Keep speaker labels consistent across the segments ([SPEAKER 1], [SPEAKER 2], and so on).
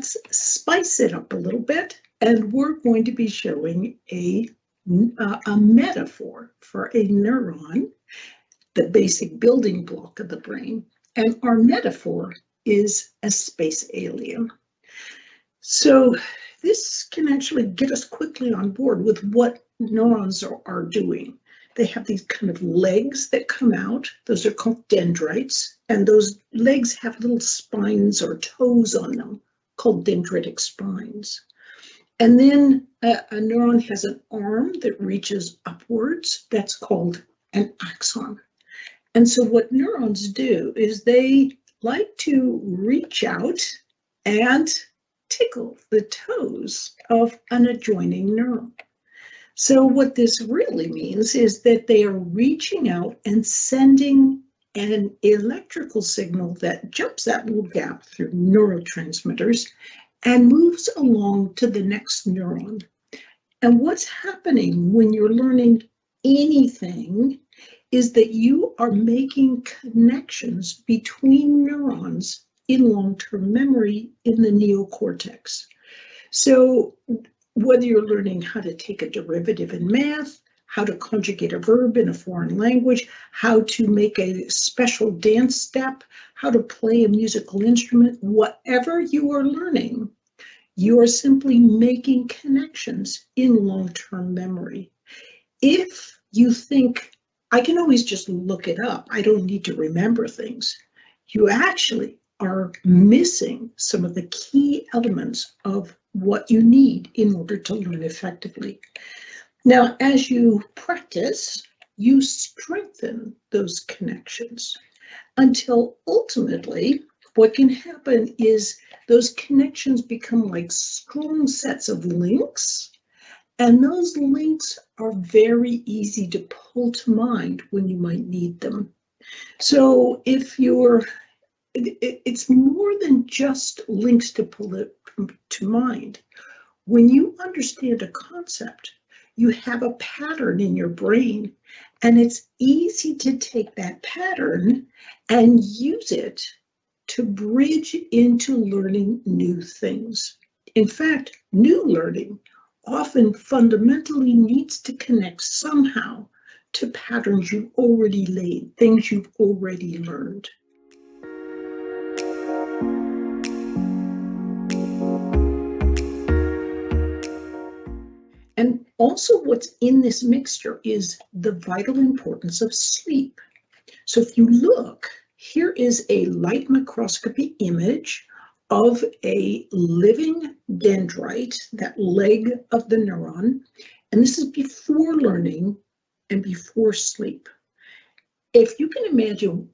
[SPEAKER 1] let's spice it up a little bit, and we're going to be showing a metaphor for a neuron, the basic building block of the brain. And our metaphor is a space alien. So this can actually get us quickly on board with what neurons are doing. They have these kind of legs that come out. Those are called dendrites. And those legs have little spines or toes on them called dendritic spines. And then a neuron has an arm that reaches upwards. That's called an axon. And so what neurons do is they like to reach out and tickle the toes of an adjoining neuron. So what this really means is that they are reaching out and sending an electrical signal that jumps that little gap through neurotransmitters and moves along to the next neuron. And what's happening when you're learning anything is that you are making connections between neurons in long-term memory in the neocortex. So whether you're learning how to take a derivative in math, how to conjugate a verb in a foreign language, how to make a special dance step, how to play a musical instrument, whatever you are learning, you are simply making connections in long-term memory. If you think, I can always just look it up, I don't need to remember things, you actually are missing some of the key elements of what you need in order to learn effectively. Now, as you practice, you strengthen those connections until ultimately what can happen is those connections become like strong sets of links, and those links are very easy to pull to mind when you might need them. So if it's more than just links to pull it to mind. When you understand a concept, you have a pattern in your brain, and it's easy to take that pattern and use it to bridge into learning new things. In fact, new learning often fundamentally needs to connect somehow to patterns you've already laid, things you've already learned. And also what's in this mixture is the vital importance of sleep. So if you look, here is a light microscopy image of a living dendrite, that leg of the neuron, and this is before learning and before sleep. If you can imagine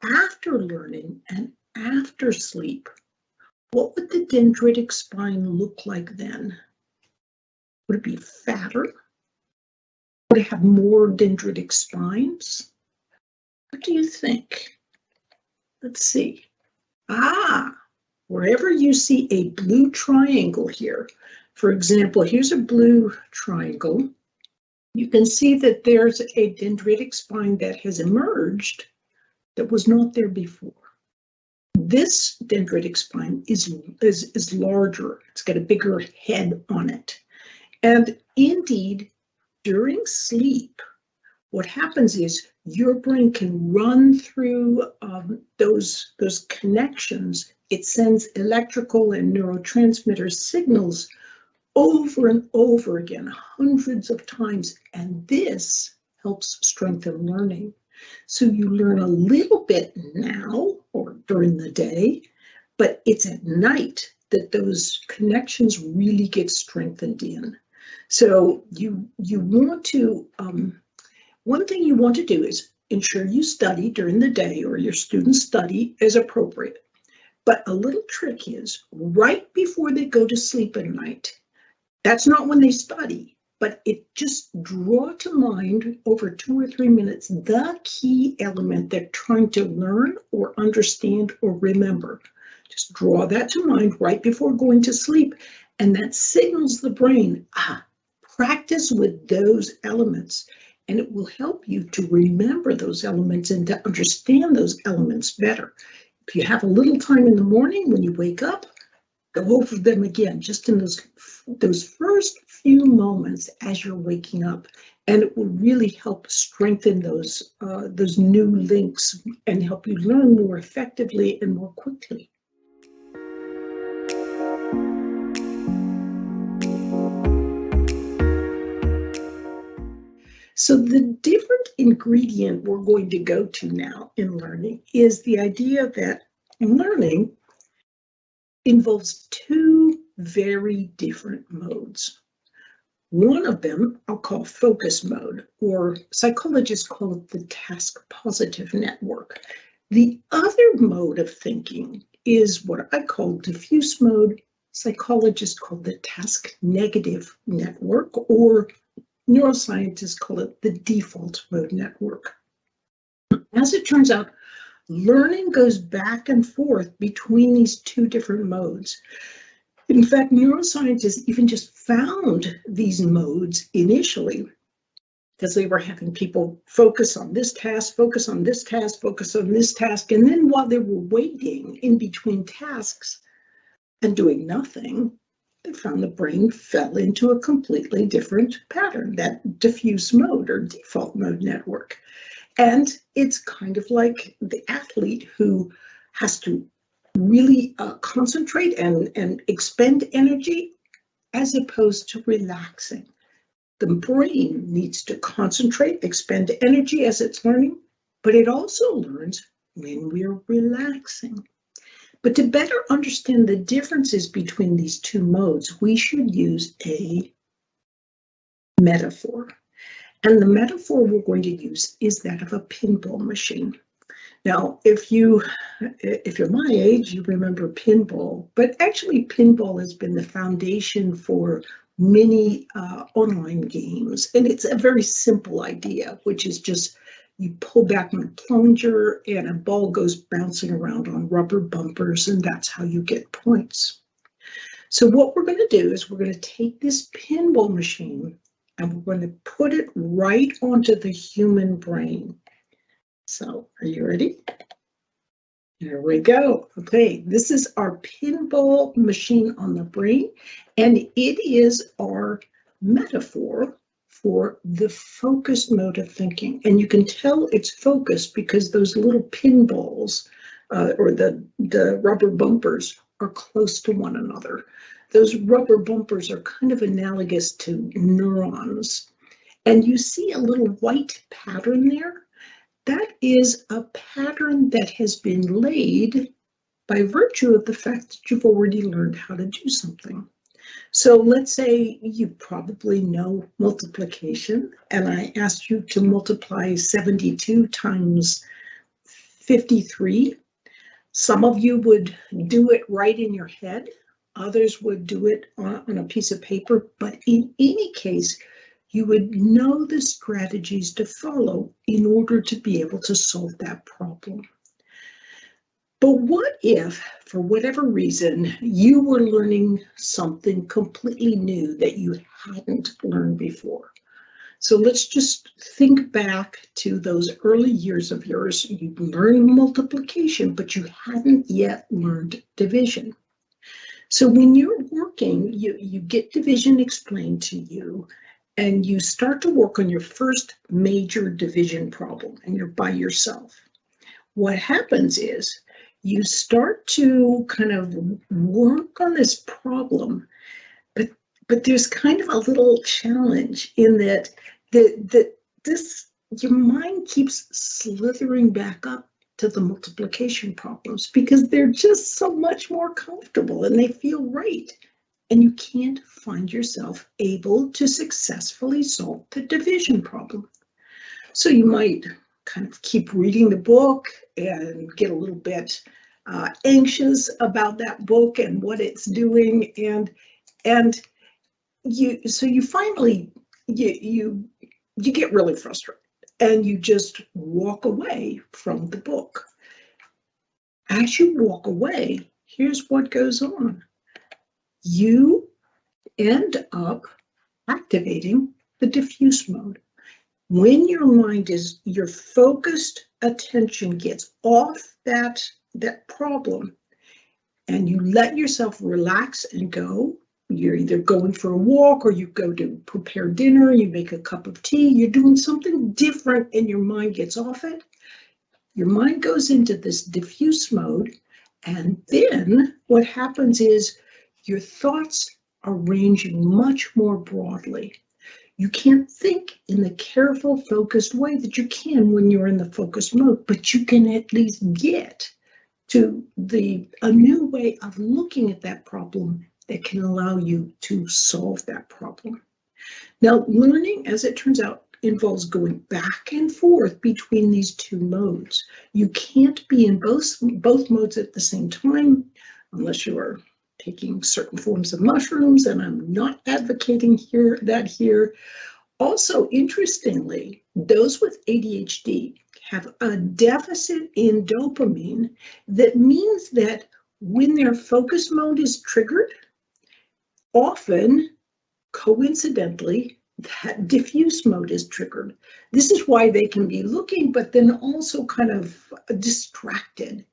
[SPEAKER 1] after learning and after sleep, what would the dendritic spine look like then? Would it be fatter? Would it have more dendritic spines? What do you think? Let's see. Wherever you see a blue triangle here, for example, here's a blue triangle, you can see that there's a dendritic spine that has emerged that was not there before. This dendritic spine is larger. It's got a bigger head on it. And indeed, during sleep, what happens is your brain can run through those connections. It sends electrical and neurotransmitter signals over and over again, hundreds of times, and this helps strengthen learning. So you learn a little bit now or during the day, but it's at night that those connections really get strengthened in. So you want to, one thing you want to do is ensure you study during the day, or your students study as appropriate. But a little trick is right before they go to sleep at night, that's not when they study, but it just draw to mind over 2 or 3 minutes the key element they're trying to learn or understand or remember. Just draw that to mind right before going to sleep, and that signals the brain, practice with those elements, and it will help you to remember those elements and to understand those elements better. If you have a little time in the morning when you wake up, Go over them again, just in those first few moments as you're waking up, and it will really help strengthen those new links and help you learn more effectively and more quickly. So the different ingredient we're going to go to now in learning is the idea that learning involves two very different modes. One of them I'll call focus mode, or psychologists call it the task positive network. The other mode of thinking is what I call diffuse mode. Psychologists call the task negative network, or neuroscientists call it the default mode network. As it turns out, learning goes back and forth between these two different modes. In fact, neuroscientists even just found these modes initially because they were having people focus on this task, focus on this task, focus on this task. And then while they were waiting in between tasks and doing nothing, they found the brain fell into a completely different pattern, that diffuse mode or default mode network. And it's kind of like the athlete who has to really concentrate and expend energy as opposed to relaxing. The brain needs to concentrate, expend energy as it's learning, but it also learns when we're relaxing. But to better understand the differences between these two modes, we should use a metaphor. And the metaphor we're going to use is that of a pinball machine. Now, if you're my age, you remember pinball, but actually pinball has been the foundation for many online games. And it's a very simple idea, which is just you pull back on a plunger and a ball goes bouncing around on rubber bumpers, and that's how you get points. So what we're going to do is we're going to take this pinball machine and we're going to put it right onto the human brain. So are you ready? Here we go. Okay, this is our pinball machine on the brain, and it is our metaphor for the focused mode of thinking. And you can tell it's focused because those little pinballs or the rubber bumpers are close to one another. Those rubber bumpers are kind of analogous to neurons. And you see a little white pattern there? That is a pattern that has been laid by virtue of the fact that you've already learned how to do something. So let's say you probably know multiplication, and I asked you to multiply 72 times 53. Some of you would do it right in your head. Others would do it on a piece of paper, but in any case, you would know the strategies to follow in order to be able to solve that problem. But what if, for whatever reason, you were learning something completely new that you hadn't learned before? So let's just think back to those early years of yours. You learned multiplication, but you hadn't yet learned division. So when you're working, you get division explained to you, and you start to work on your first major division problem, and you're by yourself. What happens is you start to kind of work on this problem, but there's kind of a little challenge in that your mind keeps slithering back up to the multiplication problems because they're just so much more comfortable and they feel right. And you can't find yourself able to successfully solve the division problem. So you might kind of keep reading the book and get a little bit anxious about that book and what it's doing, and you finally you get really frustrated and you just walk away from the book. As you walk away, here's what goes on. You end up activating the diffuse mode. When your focused attention gets off that problem, and you let yourself relax and go. You're either going for a walk or you go to prepare dinner, you make a cup of tea, you're doing something different and your mind gets off it. Your mind goes into this diffuse mode, and then what happens is your thoughts are ranging much more broadly. You can't think in the careful, focused way that you can when you're in the focused mode, but you can at least get to a new way of looking at that problem that can allow you to solve that problem. Now, learning, as it turns out, involves going back and forth between these two modes. You can't be in both modes at the same time unless you are taking certain forms of mushrooms, and I'm not advocating here. Also, interestingly, those with ADHD have a deficit in dopamine that means that when their focus mode is triggered, often, coincidentally, that diffuse mode is triggered. This is why they can be looking, but then also kind of distracted.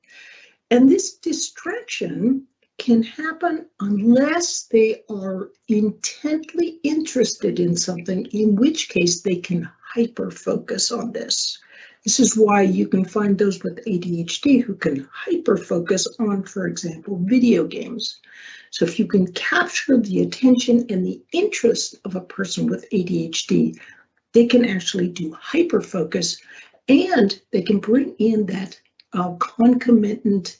[SPEAKER 1] And this distraction can happen unless they are intently interested in something, in which case they can hyper focus on this. This is why you can find those with ADHD who can hyper focus on, for example, video games. So if you can capture the attention and the interest of a person with ADHD, they can actually do hyper focus, and they can bring in that concomitant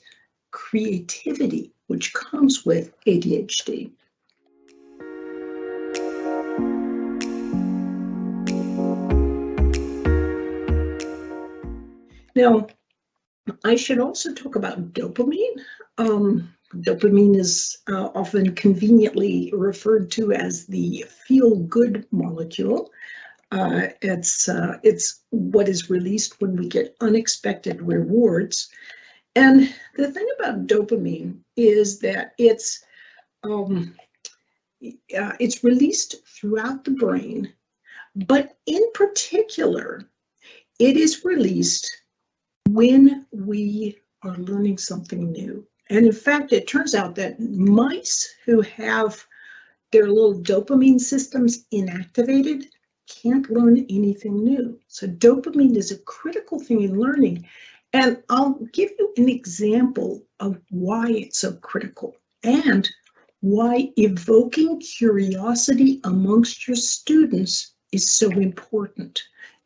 [SPEAKER 1] creativity which comes with ADHD. Now, I should also talk about dopamine. Dopamine is often conveniently referred to as the feel-good molecule. It's what is released when we get unexpected rewards. And the thing about dopamine is that it's released throughout the brain, but in particular, it is released when we are learning something new. And in fact, it turns out that mice who have their little dopamine systems inactivated can't learn anything new. So dopamine is a critical thing in learning. And I'll give you an example of why it's so critical and why evoking curiosity amongst your students is so important.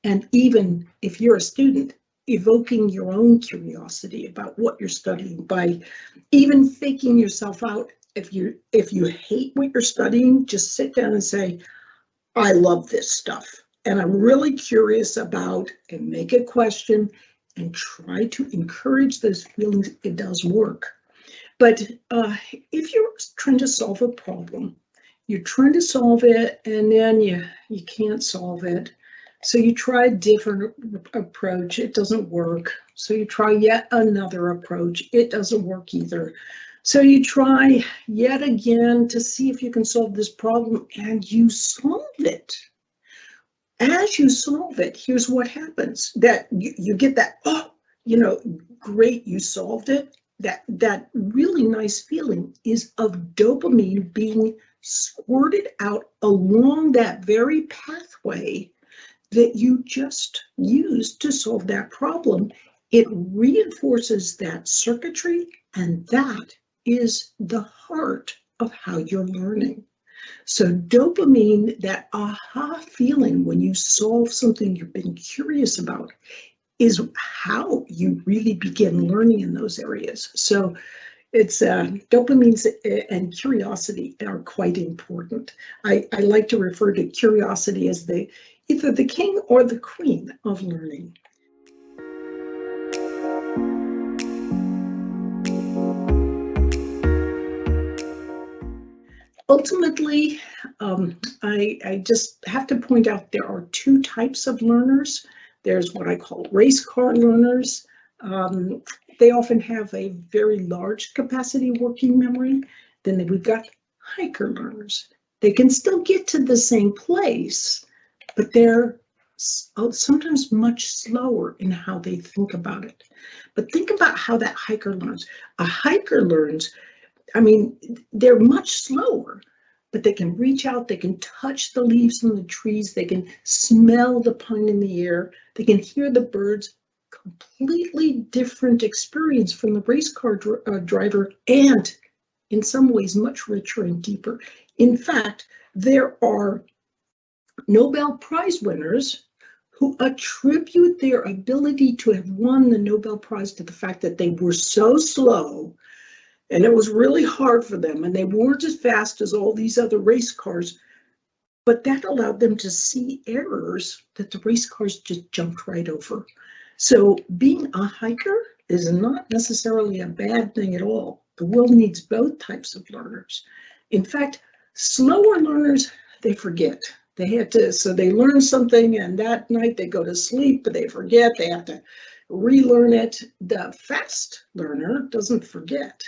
[SPEAKER 1] And even if you're a student, evoking your own curiosity about what you're studying by even faking yourself out. If you hate what you're studying, just sit down and say, I love this stuff and I'm really curious about, and make a question and try to encourage those feelings. It does work. But if you're trying to solve a problem, you're trying to solve it and then you can't solve it. So you try a different approach, it doesn't work. So you try yet another approach, it doesn't work either. So you try yet again to see if you can solve this problem, and you solve it. As you solve it, here's what happens. That you get that, oh, great, you solved it. That really nice feeling is of dopamine being squirted out along that very pathway that you just used to solve that problem. It reinforces that circuitry, and that is the heart of how you're learning. So dopamine, that aha feeling when you solve something you've been curious about, is how you really begin learning in those areas. So it's dopamine and curiosity are quite important. I like to refer to curiosity as either the king or the queen of learning. Ultimately, I just have to point out there are two types of learners. There's what I call race car learners. They often have a very large capacity working memory. Then we've got hiker learners. They can still get to the same place, but they're sometimes much slower in how they think about it. But think about how that hiker learns. A hiker learns I mean, they're much slower, but they can reach out, they can touch the leaves on the trees, they can smell the pine in the air, they can hear the birds. Completely different experience from the race car driver, and in some ways much richer and deeper. In fact, there are Nobel Prize winners who attribute their ability to have won the Nobel Prize to the fact that they were so slow and it was really hard for them and they weren't as fast as all these other race cars, but that allowed them to see errors that the race cars just jumped right over. So being a hiker is not necessarily a bad thing at all. The world needs both types of learners. In fact, slower learners, they forget. So they learn something and that night they go to sleep, but they forget, they have to relearn it. The fast learner doesn't forget.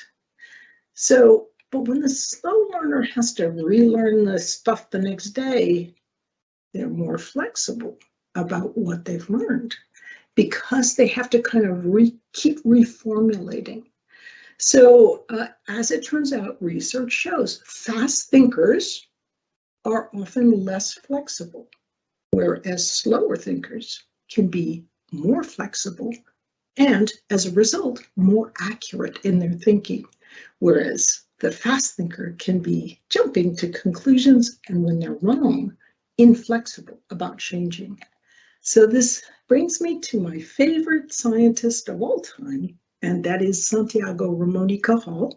[SPEAKER 1] So, but when the slow learner has to relearn the stuff the next day, they're more flexible about what they've learned because they have to kind of keep reformulating. So as it turns out, research shows fast thinkers are often less flexible, whereas slower thinkers can be more flexible and, as a result, more accurate in their thinking, whereas the fast thinker can be jumping to conclusions and, when they're wrong, inflexible about changing. So this brings me to my favorite scientist of all time, and that is Santiago Ramon y Cajal.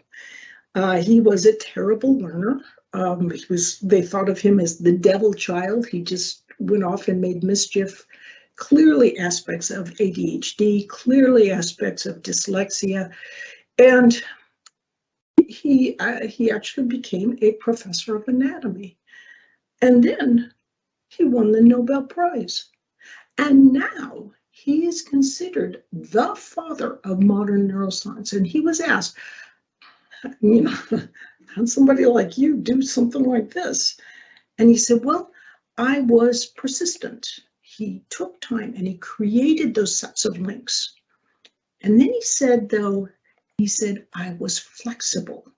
[SPEAKER 1] He was a terrible learner. They thought of him as the devil child. He just went off and made mischief. Clearly aspects of ADHD, clearly aspects of dyslexia, and he actually became a professor of anatomy. And then he won the Nobel Prize. And now he is considered the father of modern neuroscience. And he was asked, how somebody like you do something like this? And he said, well, I was persistent. He took time and he created those sets of links. And then he said, I was flexible.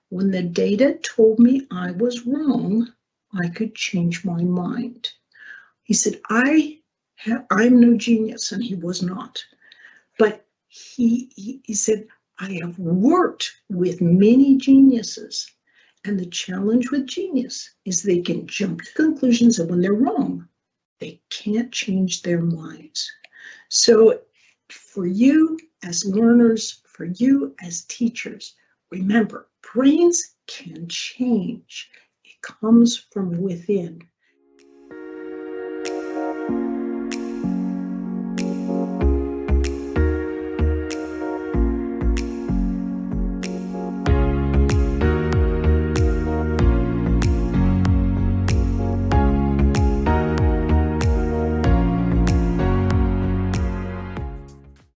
[SPEAKER 1] When the data told me I was wrong, I could change my mind. He said, I'm no genius, and he was not. But he said, I have worked with many geniuses, and the challenge with genius is they can jump to conclusions, and when they're wrong, they can't change their minds. So for you as learners, for you as teachers, remember, brains can change. It comes from within.